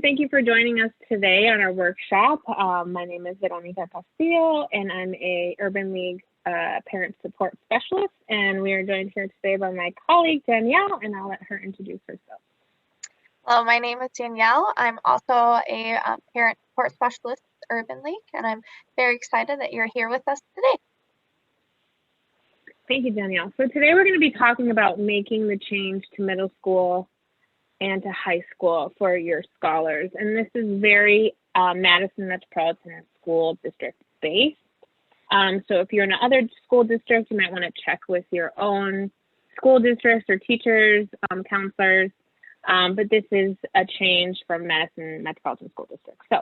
Thank you for joining us today on our workshop. My name is Veronica Castillo, and I'm a Urban League Parent Support Specialist, and we are joined here today by my colleague, Danielle, and I'll let her introduce herself. Hello, my name is Danielle. I'm also a Parent Support Specialist at Urban League, and I'm very excited that you're here with us today. Thank you, Danielle. So today we're going to be talking about making the change to middle school and to high school for your scholars. And this is very Madison Metropolitan School District based. So if you're in another school district, you might want to check with your own school districts or teachers, counselors. But this is a change from Madison Metropolitan School District. So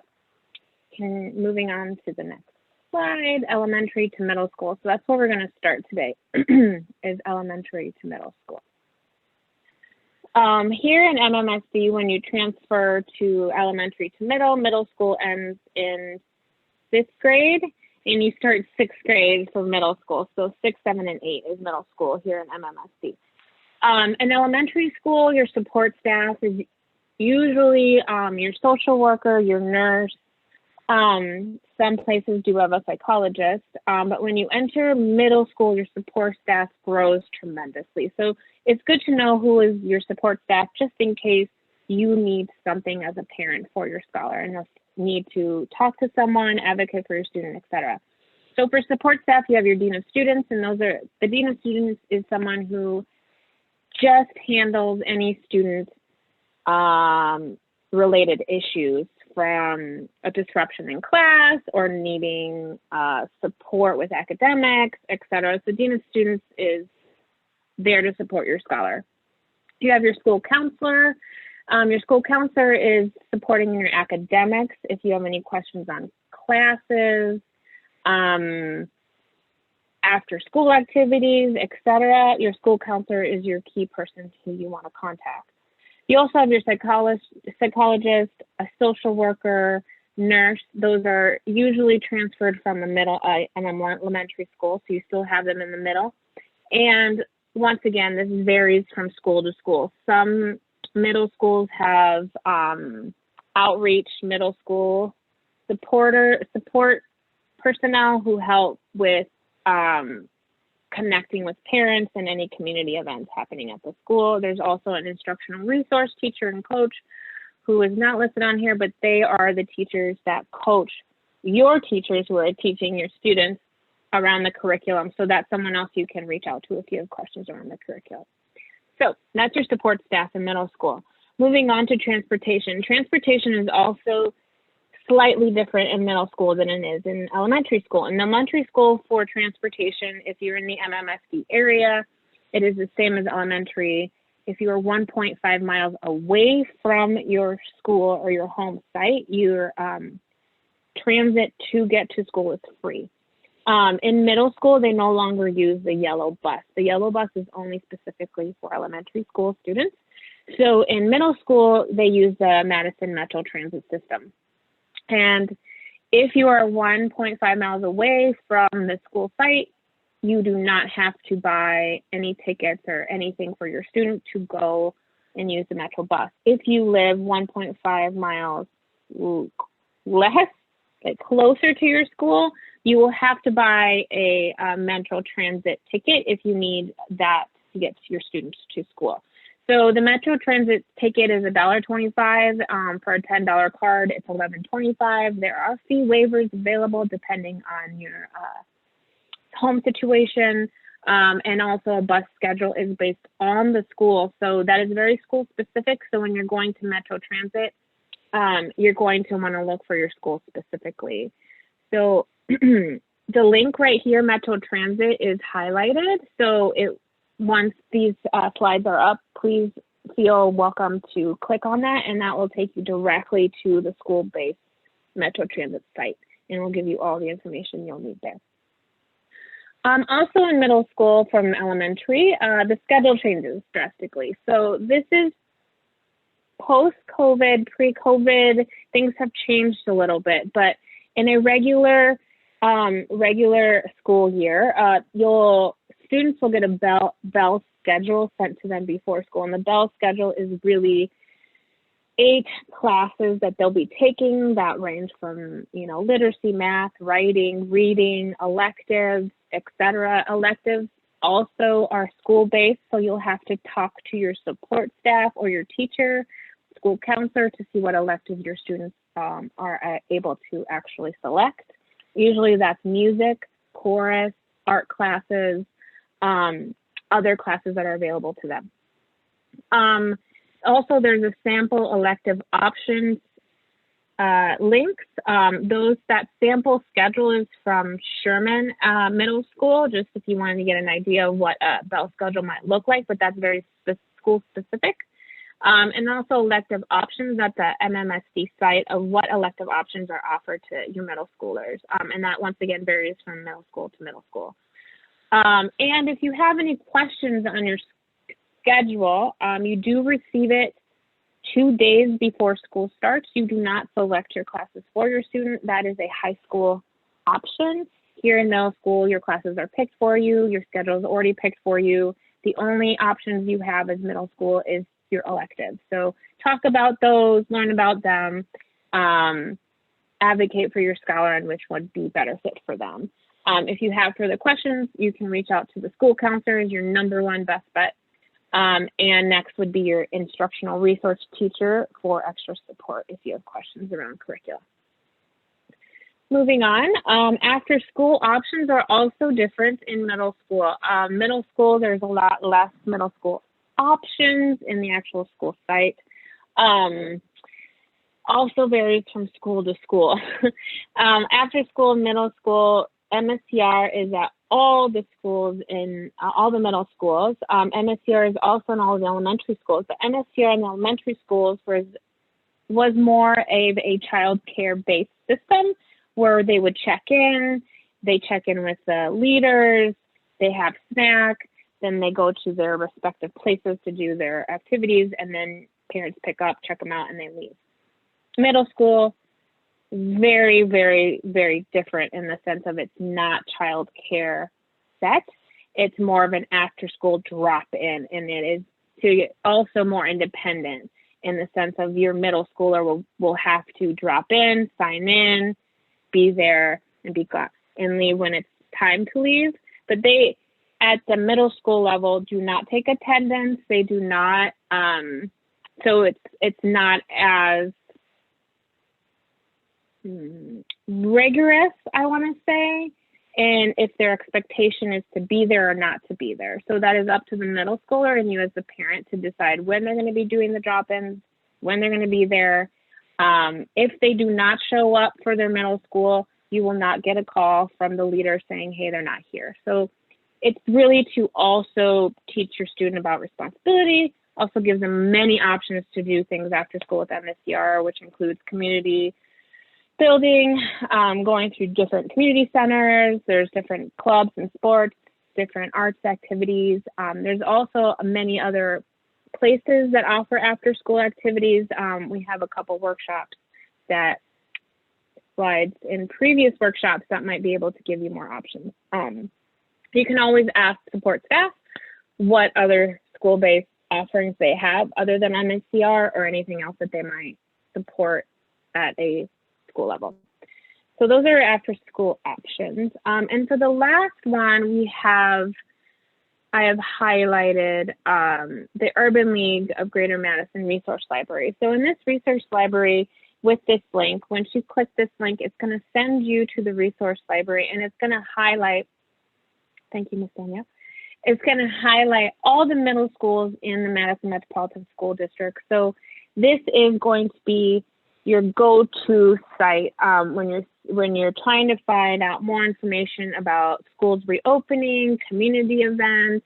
moving on to the next slide, elementary to middle school. So that's where we're going to start today, is elementary to middle school. Here in MMSD, when you transfer to elementary to middle school ends in 5th grade, and you start 6th grade for middle school. So 6, 7, and 8 is middle school here in MMSD. In elementary school, your support staff is usually your social worker, your nurse. Some places do have a psychologist, but when you enter middle school, your support staff grows tremendously. So it's good to know who is your support staff just in case you need something as a parent for your scholar and you need to talk to someone, advocate for your student, etc. So for support staff, you have your dean of students, and the dean of students is someone who just handles any student related issues, from a disruption in class or needing support with academics, etc. So dean of students is there to support your scholar. You have your school counselor. Your school counselor is supporting your academics if you have any questions on classes, after school activities, etc. Your school counselor is your key person who you want to contact. You also have your psychologist, a social worker, nurse. Those are usually transferred from the middle and elementary school, so you still have them in the middle. And once again, this varies from school to school. Some middle schools have outreach middle school support personnel who help with connecting with parents and any community events happening at the school. There's also an instructional resource teacher and coach who is not listed on here, but they are the teachers that coach your teachers who are teaching your students around the curriculum. So that's someone else you can reach out to if you have questions around the curriculum. So that's your support staff in middle school. Moving on to transportation. Transportation is also slightly different in middle school than it is in elementary school. In elementary school, for transportation, if you're in the MMSD area, it is the same as elementary. If you are 1.5 miles away from your school or your home site, your transit to get to school is free. In middle school, they no longer use the yellow bus. The yellow bus is only specifically for elementary school students. So in middle school, they use the Madison Metro Transit system. And if you are 1.5 miles away from the school site, you do not have to buy any tickets or anything for your student to go and use the Metro bus. If you live 1.5 miles less, like closer to your school, you will have to buy a Metro Transit ticket if you need that to get your students to school. So the Metro Transit ticket is $1.25 for a $10 card. It's $11.25. There are fee waivers available depending on your home situation, and also a bus schedule is based on the school. So that is very school specific. So when you're going to Metro Transit, you're going to want to look for your school specifically. So the link right here, Metro Transit, is highlighted. So once these slides are up, please feel welcome to click on that, and that will take you directly to the school-based Metro Transit site, and will give you all the information you'll need there. Also in middle school from elementary, the schedule changes drastically. So this is post-COVID, pre-COVID, things have changed a little bit, but in a regular school year, students will get a bell schedule sent to them before school, and the bell schedule is really 8 classes that they'll be taking that range from, literacy, math, writing, reading, electives, etc. Electives also are school-based, so you'll have to talk to your support staff or your teacher, school counselor, to see what electives your students are able to actually select. Usually that's music, chorus, art classes, other classes that are available to them. Also, there's a sample elective options links. That sample schedule is from Sherman Middle School, just if you wanted to get an idea of what a bell schedule might look like, but that's very school specific. And also elective options, that's a MMSD site of what elective options are offered to your middle schoolers. And that once again varies from middle school to middle school. And if you have any questions on your schedule, you do receive it 2 days before school starts. You do not select your classes for your student. That is a high school option. Here in middle school, your classes are picked for you. Your schedule is already picked for you. The only options you have as middle school is your electives. So talk about those, learn about them, advocate for your scholar and which would be better fit for them. If you have further questions, you can reach out to the school counselor as your #1 best bet. And next would be your instructional resource teacher for extra support if you have questions around curriculum. Moving on, after school options are also different in middle school. Middle school, there's a lot less middle school options in the actual school site. Also varies from school to school. After school, middle school, MSCR is at all the schools in all the middle schools. MSCR is also in all the elementary schools, but MSCR in the elementary schools was more of a child care based system where they would check in with the leaders, they have snack, then they go to their respective places to do their activities, and then parents pick up, check them out, and they leave. Middle school, very, very, very different in the sense of it's not child care set. It's more of an after school drop in, and it is also more independent in the sense of your middle schooler will have to drop in, sign in, be there, and be gone, and leave when it's time to leave. But they, at the middle school level, do not take attendance. They do not, so it's not as rigorous, I want to say, and if their expectation is to be there or not to be there. So that is up to the middle schooler and you as the parent to decide when they're going to be doing the drop-ins, when they're going to be there. If they do not show up for their middle school, you will not get a call from the leader saying, hey, they're not here. So it's really to also teach your student about responsibility, also gives them many options to do things after school with MSCR, which includes community building, going through different community centers. There's different clubs and sports, different arts activities. There's also many other places that offer after school activities. We have a couple workshops that slides in previous workshops that might be able to give you more options. You can always ask support staff what other school-based offerings they have other than MNCR or anything else that they might support at a school level. So those are after school options. And for the last one, I have highlighted the Urban League of Greater Madison Resource Library. So in this resource library, with this link, once you click this link, it's going to send you to the resource library, and it's going to highlight, thank you, Ms. Danielle, it's going to highlight all the middle schools in the Madison Metropolitan School District. So this is going to be your go-to site when you're trying to find out more information about schools reopening, community events.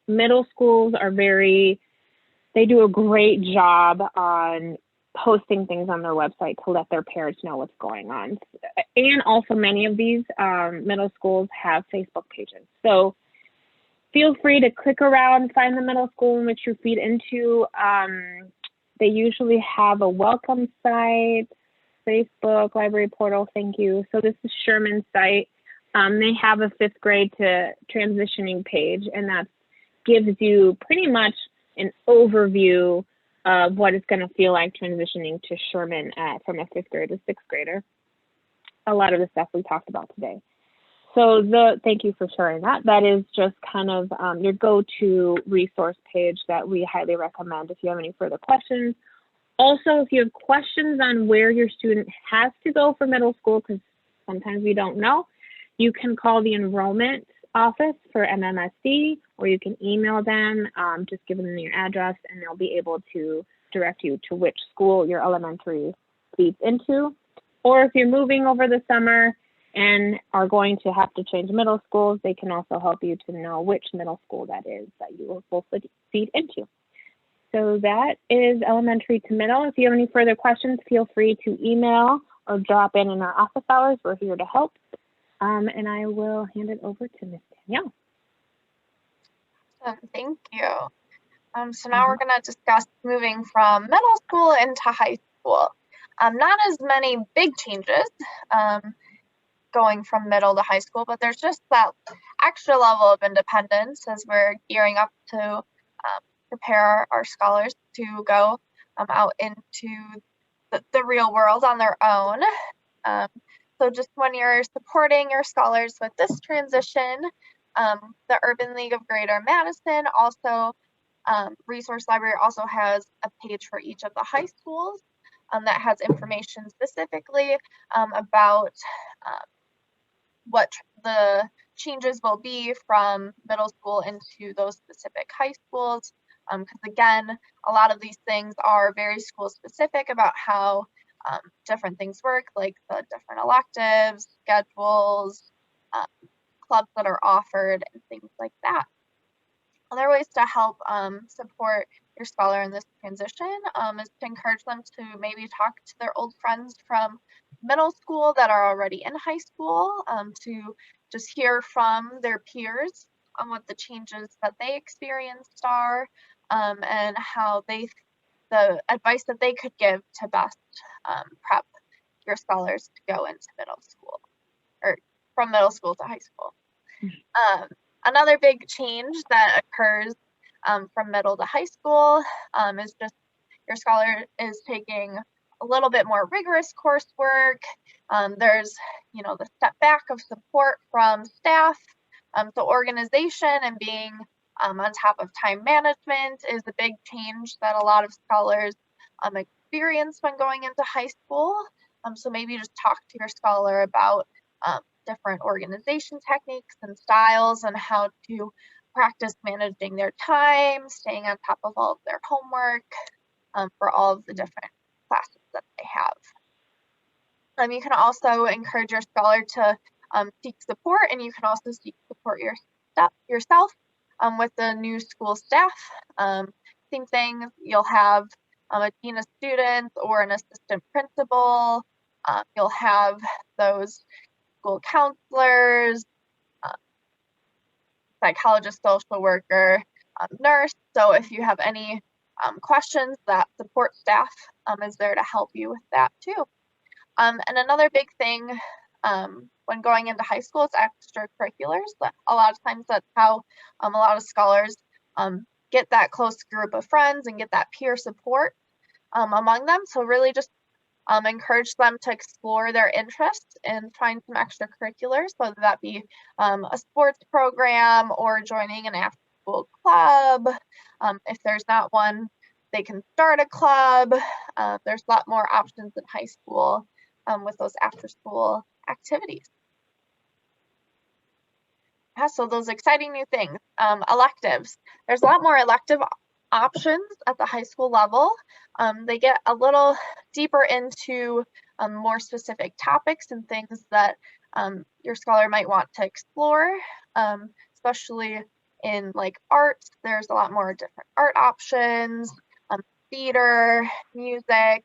Middle schools they do a great job on posting things on their website to let their parents know what's going on. And also many of these middle schools have Facebook pages. So feel free to click around, find the middle school in which you feed into. They usually have a welcome site, Facebook, library portal, thank you. So this is Sherman's site. They have a 5th grade to transitioning page, and that gives you pretty much an overview of what it's going to feel like transitioning to Sherman from a 5th grade to 6th grader. A lot of the stuff we talked about today. So thank you for sharing that. That is just kind of your go-to resource page that we highly recommend if you have any further questions. Also, if you have questions on where your student has to go for middle school, because sometimes we don't know, you can call the Enrollment Office for MMSD, or you can email them, just give them your address, and they'll be able to direct you to which school your elementary feeds into. Or if you're moving over the summer and are going to have to change middle schools, they can also help you to know which middle school that is that you will feed into. So that is elementary to middle. If you have any further questions, feel free to email or drop in our office hours. We're here to help. And I will hand it over to Ms. Danielle. Thank you. So now we're going to discuss moving from middle school into high school. Not as many big changes going from middle to high school, but there's just that extra level of independence as we're gearing up to prepare our scholars to go out into the real world on their own. So just when you're supporting your scholars with this transition, the Urban League of Greater Madison also, Resource Library also has a page for each of the high schools that has information specifically about what the changes will be from middle school into those specific high schools. Because again, a lot of these things are very school specific about how different things work, like the different electives, schedules, clubs that are offered, and things like that. Other ways to help support your scholar in this transition is to encourage them to maybe talk to their old friends from middle school that are already in high school, to just hear from their peers on what the changes that they experienced are, and how the advice that they could give to best prep your scholars to go into middle school, or from middle school to high school. Another big change that occurs from middle to high school is just your scholar is taking a little bit more rigorous coursework. There's, the step back of support from staff. So organization and being on top of time management is a big change that a lot of scholars experience when going into high school. So maybe just talk to your scholar about different organization techniques and styles and how to practice managing their time, staying on top of all of their homework for all of the different classes that they have. You can also encourage your scholar to seek support, and you can also seek support yourself with the new school staff. Same thing, you'll have a dean of students or an assistant principal. You'll have those school counselors, psychologist, social worker, nurse. So if you have any questions, that support staff is there to help you with that too. And another big thing when going into high school is extracurriculars. A lot of times that's how a lot of scholars get that close group of friends and get that peer support among them. So really just encourage them to explore their interests and find some extracurriculars, whether that be a sports program or joining an after-school club. If there's not one, they can start a club. There's a lot more options in high school with those after-school activities. Yeah, so those exciting new things, electives. There's a lot more elective options at the high school level. They get a little deeper into more specific topics and things that your scholar might want to explore, especially in like arts. There's a lot more different art options, theater, music,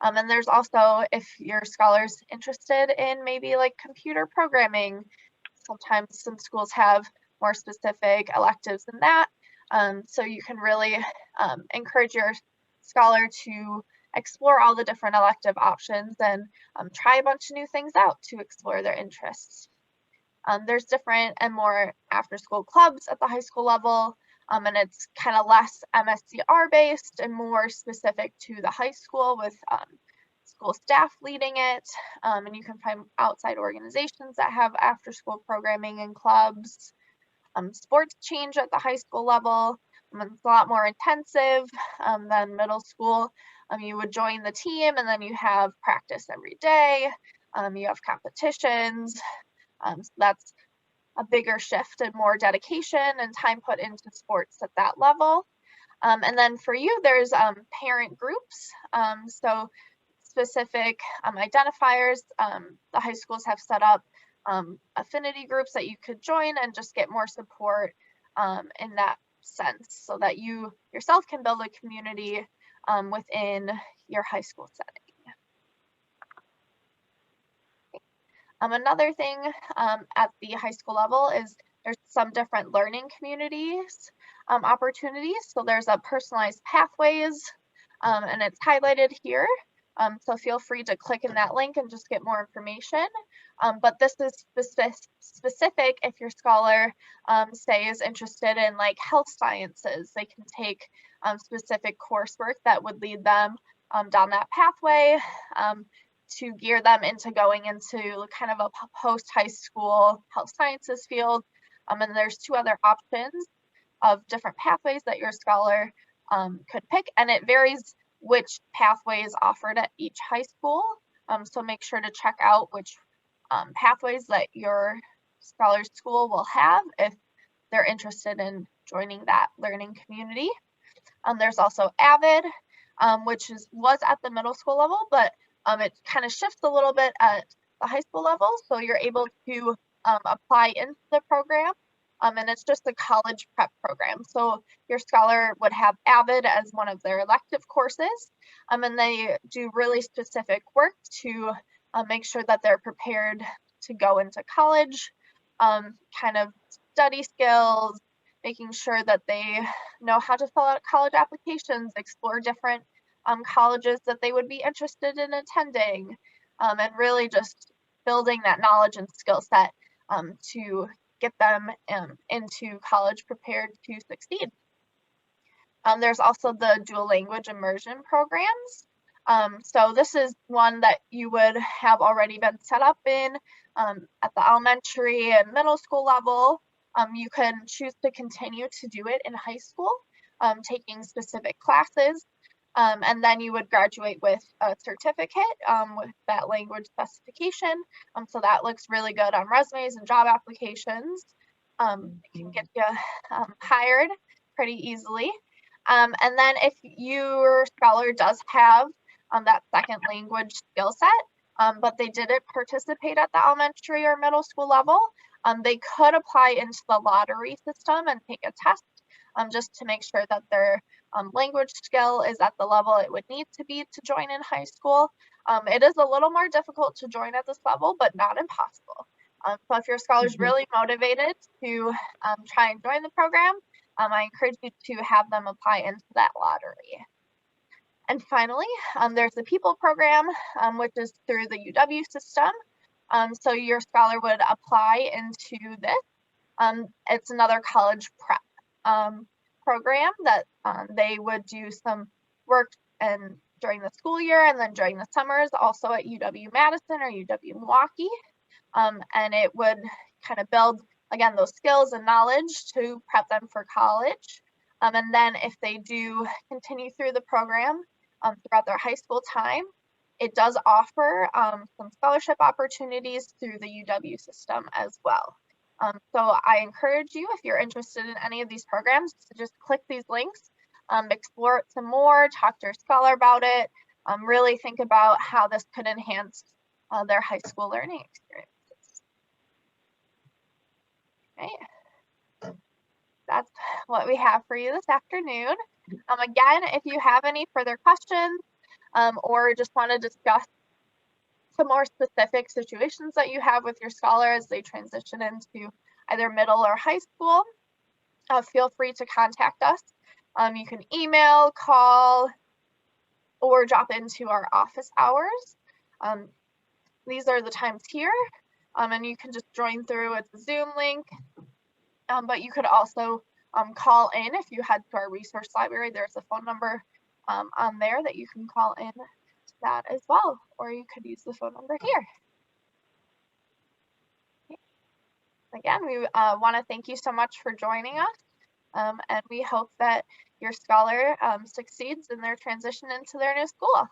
and there's also, if your scholar's interested in maybe like computer programming, sometimes some schools have more specific electives than that. So you can really encourage your scholar to explore all the different elective options and try a bunch of new things out to explore their interests. There's different and more after-school clubs at the high school level. and it's kind of less MSCR based and more specific to the high school with school staff leading it, and you can find outside organizations that have after school programming and clubs. Sports change at the high school level. It's a lot more intensive than middle school. You would join the team and then you have practice every day. You have competitions. So that's a bigger shift and more dedication and time put into sports at that level. And then for you, there's parent groups. So specific identifiers, the high schools have set up affinity groups that you could join and just get more support in that sense so that you yourself can build a community within your high school setting. Another thing at the high school level is there's some different learning communities opportunities. So there's a personalized pathways and it's highlighted here. So feel free to click in that link and just get more information. But this is specific if your scholar, say, is interested in like health sciences. They can take specific coursework that would lead them down that pathway to gear them into going into kind of a post-high school health sciences field. And there's two other options of different pathways that your scholar could pick, and it varies which pathway is offered at each high school. So make sure to check out which pathways that your scholar's school will have if they're interested in joining that learning community. There's also AVID, which was at the middle school level, but it kind of shifts a little bit at the high school level. So you're able to apply into the program. And it's just a college prep program. So your scholar would have AVID as one of their elective courses, and they do really specific work to make sure that they're prepared to go into college, kind of study skills, making sure that they know how to fill out college applications, explore different colleges that they would be interested in attending, and really just building that knowledge and skill set to get them into college prepared to succeed. There's also the dual language immersion programs. So this is one that you would have already been set up in at the elementary and middle school level. You can choose to continue to do it in high school, taking specific classes. And then you would graduate with a certificate with that language specification. So that looks really good on resumes and job applications. It can get you hired pretty easily. And then if your scholar does have that second language skill set, but they didn't participate at the elementary or middle school level, they could apply into the lottery system and take a test just to make sure that their language skill is at the level it would need to be to join in high school. It is a little more difficult to join at this level, but not impossible. So if your scholar is really motivated to try and join the program, I encourage you to have them apply into that lottery. And finally, there's the People program, which is through the UW system. So your scholar would apply into this. It's another college prep program that they would do some work and during the school year and then during the summers also at UW-Madison or UW-Milwaukee. And it would kind of build, again, those skills and knowledge to prep them for college. And then if they do continue through the program throughout their high school time, it does offer some scholarship opportunities through the UW system as well. So I encourage you, if you're interested in any of these programs, to just click these links, explore it some more, talk to your scholar about it, really think about how this could enhance their high school learning experiences. Okay. That's what we have for you this afternoon. Again, if you have any further questions or just want to discuss some more specific situations that you have with your scholar as they transition into either middle or high school, feel free to contact us. You can email, call, or drop into our office hours. These are the times here, and you can just join through. It's a Zoom link, but you could also call in. If you head to our resource library, there's a phone number on there that you can call in to that as well, or you could use the phone number here. Again, we want to thank you so much for joining us, and we hope that your scholar succeeds in their transition into their new school.